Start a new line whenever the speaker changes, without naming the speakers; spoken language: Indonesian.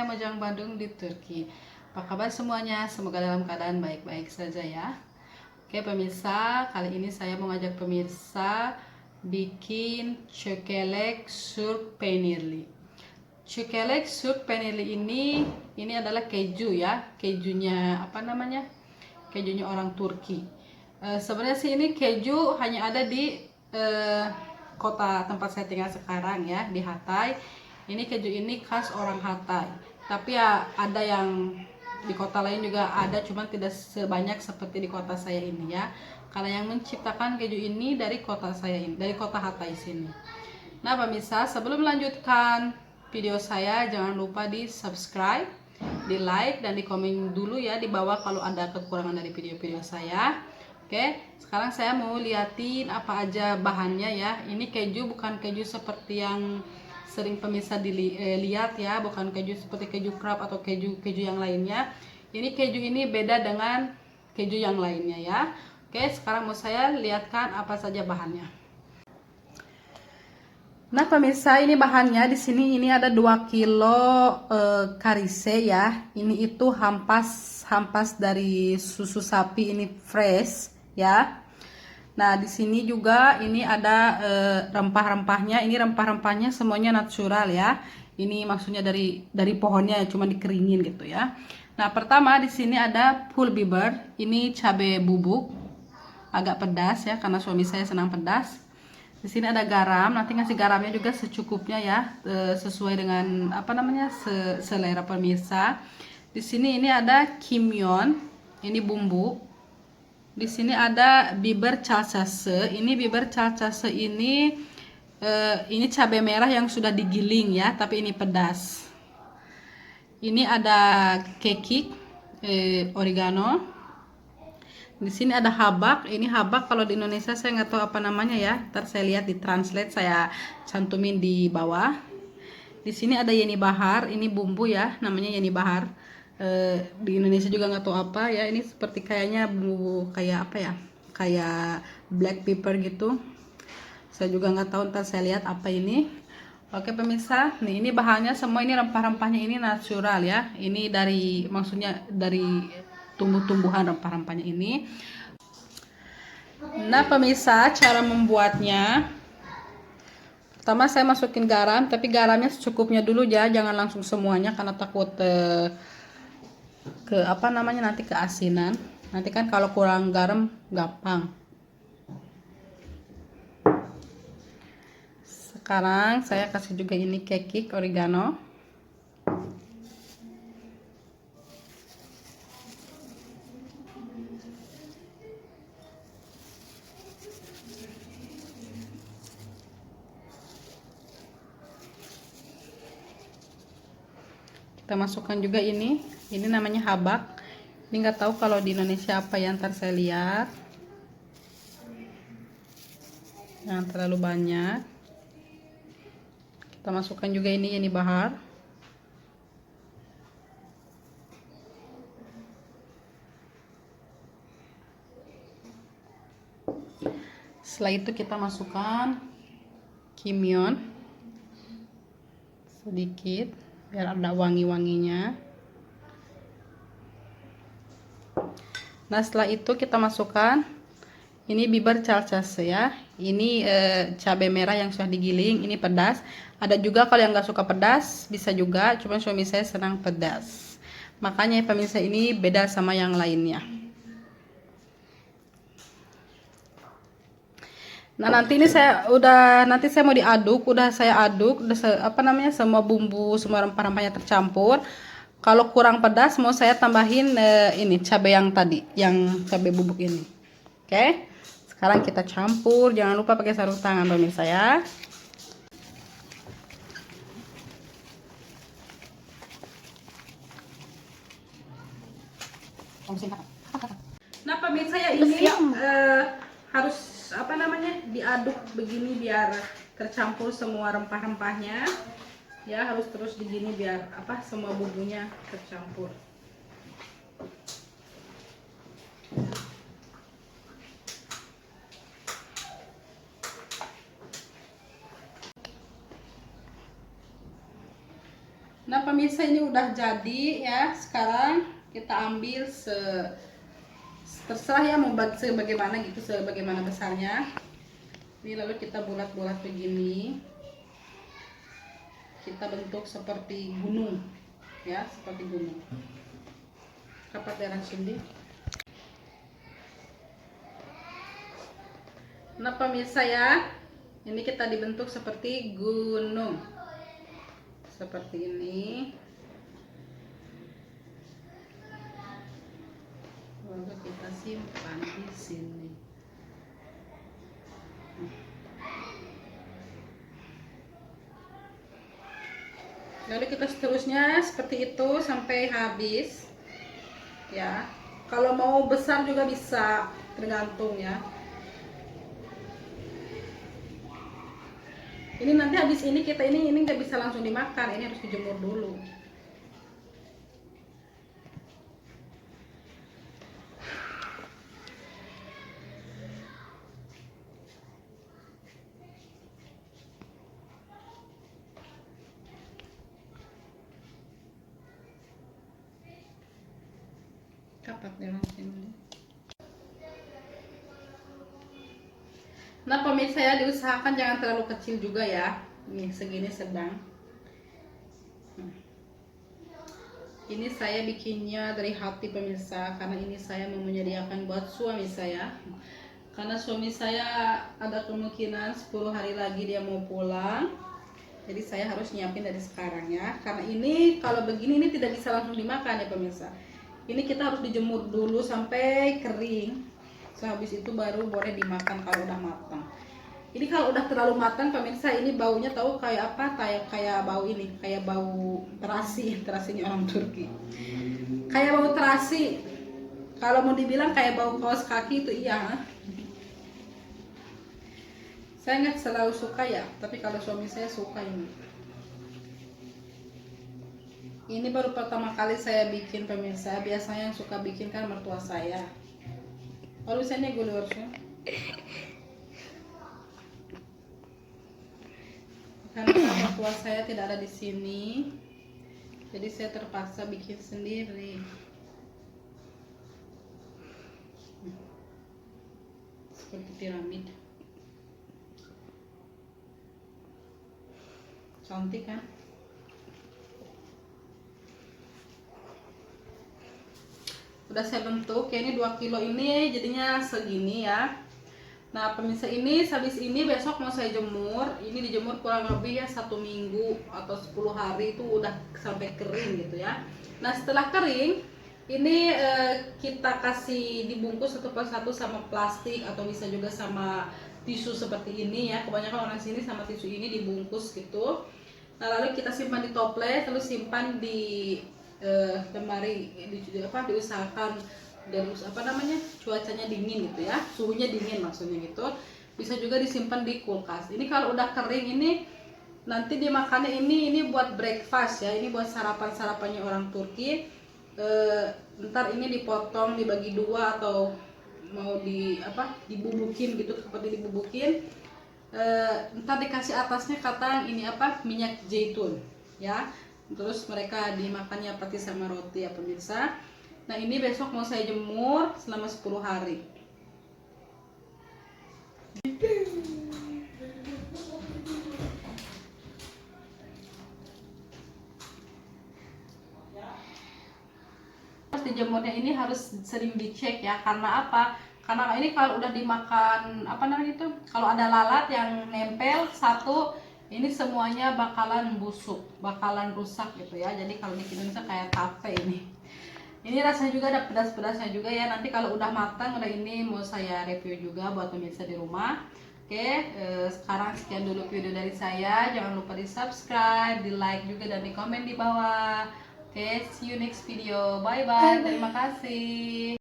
Mojang Bandung di Turki. Apa kabar semuanya? Semoga dalam keadaan baik-baik saja ya. Oke pemirsa, kali ini saya mau ngajak pemirsa bikin çökelek surp peynirli. Çökelek surp peynirli ini adalah keju ya, kejunya apa namanya? Kejunya orang Turki. Sebenarnya sih ini keju hanya ada di kota tempat saya tinggal sekarang ya, di Hatay. Ini keju ini khas orang Hatay. Tapi ya ada yang di kota lain juga ada, cuman tidak sebanyak seperti di kota saya ini ya. Karena yang menciptakan keju ini dari kota saya ini, dari kota Hatay sini. Nah pemirsa, sebelum melanjutkan video saya, jangan lupa di subscribe, di like, dan di komen dulu ya di bawah kalau ada kekurangan dari video-video saya. Oke, sekarang saya mau liatin apa aja bahannya ya. Ini keju bukan keju seperti yang sering pemirsa dilihat ya, bukan keju seperti keju krab atau keju yang lainnya. Ini keju ini beda dengan keju yang lainnya ya. Oke, sekarang mau saya lihatkan apa saja bahannya. Nah pemirsa, ini bahannya di sini ini ada 2 kilo karise ya. Ini itu hampas dari susu sapi, ini fresh ya. Nah di sini juga ini ada rempah-rempahnya. Ini rempah-rempahnya semuanya natural ya. Ini maksudnya dari pohonnya, cuma dikeringin gitu ya. Nah pertama di sini ada pul biber. Ini cabai bubuk, agak pedas ya karena suami saya senang pedas. Di sini ada garam, nanti ngasih garamnya juga secukupnya ya, sesuai dengan apa namanya selera pemirsa. Di sini ini ada kimyon, ini bumbu. Di sini ada biber calcase. Ini biber calcase ini cabai merah yang sudah digiling ya, tapi ini pedas. Ini ada kekik, oregano. Di sini ada habak. Ini habak kalau di Indonesia saya nggak tahu apa namanya ya. Ntar saya lihat di translate, saya cantumin di bawah. Di sini ada yeni bahar. Ini bumbu ya, namanya yeni bahar. Di Indonesia juga nggak tahu apa ya. Ini seperti kayaknya bumbu kayak apa ya? Kayak black pepper gitu. Saya juga nggak tahu. Ntar saya lihat apa ini. Oke pemirsa, nih ini bahannya semua, ini rempah-rempahnya ini natural ya. Ini maksudnya dari tumbuh-tumbuhan rempah-rempahnya ini. Nah pemirsa, cara membuatnya, pertama saya masukin garam, tapi garamnya secukupnya dulu ya, jangan langsung semuanya karena takut ke apa namanya nanti keasinan. Nanti kan kalau kurang garam gampang. Sekarang saya kasih juga ini kekik oregano. Kita masukkan juga ini namanya habak. Ini nggak tahu kalau di Indonesia apa ya, ntar saya lihat. Jangan terlalu banyak. Kita masukkan juga ini bahar. Setelah itu kita masukkan kimyon sedikit biar ada wangi-wanginya. Nah setelah itu kita masukkan ini biber calcase ya. Ini cabai merah yang sudah digiling. Ini pedas. Ada juga kalau yang nggak suka pedas bisa juga, cuman suami saya senang pedas. Makanya pemirsa ini beda sama yang lainnya. Nah nanti ini nanti saya mau diaduk, udah saya aduk, apa namanya semua bumbu, semua rempah-rempahnya tercampur. Kalau kurang pedas mau saya tambahin ini cabai yang tadi, yang cabai bubuk ini. Oke. Sekarang kita campur, jangan lupa pakai sarung tangan pemirsa ya. Nah pemirsa ya ini harus apa namanya diaduk begini biar tercampur semua rempah-rempahnya ya, harus terus begini biar apa semua bumbunya tercampur. Nah pemirsa pemirsa, ini udah jadi ya. Sekarang kita ambil terserah ya mau sebagaimana gitu, sebagaimana besarnya. Ini lalu kita bulat-bulat begini. Kita bentuk seperti gunung ya, seperti gunung. Kapat daerah sini. Nah pemirsa ya, ini kita dibentuk seperti gunung, seperti ini. Lalu kita simpan di sini. Lalu kita seterusnya seperti itu sampai habis ya. Kalau mau besar juga bisa, tergantung ya. Ini nanti habis ini kita ini nggak bisa langsung dimakan, ini harus dijemur dulu. Kapat deh langsung. Nah pemirsa ya, diusahakan jangan terlalu kecil juga ya. Nih segini sedang. Ini saya bikinnya dari hati pemirsa, karena ini saya mau menyediakan buat suami saya. Karena suami saya ada kemungkinan 10 hari lagi dia mau pulang. Jadi saya harus nyiapin dari sekarang ya. Karena ini kalau begini ini tidak bisa langsung dimakan ya pemirsa. Ini kita harus dijemur dulu sampai kering. Sehabis itu baru boleh dimakan kalau udah matang. Ini kalau udah terlalu matang pemirsa, ini baunya tahu kayak apa? Kayak bau ini, kayak bau terasinya orang Turki. Kayak bau terasi. Kalau mau dibilang kayak bau kaos kaki itu iya. Saya nggak selalu suka ya, tapi kalau suami saya suka ini. Ini baru pertama kali saya bikin pemirsa. Biasanya yang suka bikin kan mertua saya. Kalau misalnya gue harusnya, karena mertua saya tidak ada di sini, jadi saya terpaksa bikin sendiri. Seperti piramid, cantik kan? Udah saya bentuk ya, ini 2 kilo ini jadinya segini ya. Nah pemirsa, ini habis ini besok mau saya jemur. Ini dijemur kurang lebih ya 1 minggu atau 10 hari itu udah sampai kering gitu ya. Nah setelah kering ini kita kasih dibungkus satu persatu sama plastik atau bisa juga sama tisu seperti ini ya. Kebanyakan orang sini sama tisu ini dibungkus gitu. Nah lalu kita simpan di toples, lalu simpan di lemari, diusahakan dan cuacanya dingin gitu ya, suhunya dingin maksudnya gitu. Bisa juga disimpan di kulkas. Ini kalau udah kering ini nanti dimakannya ini buat breakfast ya, ini buat sarapannya orang Turki. Ntar ini dipotong dibagi 2 atau mau dibubukin gitu, seperti dibubukin. Ntar dikasih atasnya kata ini minyak zaitun ya. Terus mereka dimakannya pasti sama roti ya pemirsa. Nah ini besok mau saya jemur selama 10 hari. Dijemurnya ini harus sering dicek ya, karena apa? Karena ini kalau udah dimakan kalau ada lalat yang nempel satu, ini semuanya bakalan busuk, bakalan rusak gitu ya. Jadi kalau di Indonesia kayak tape ini. Ini rasanya juga ada pedas-pedasnya juga ya. Nanti kalau udah matang, udah ini mau saya review juga buat pemirsa di rumah. Oke, sekarang sekian dulu video dari saya. Jangan lupa di subscribe, di like juga, dan di komen di bawah. Oke, see you next video. Bye bye. Terima kasih.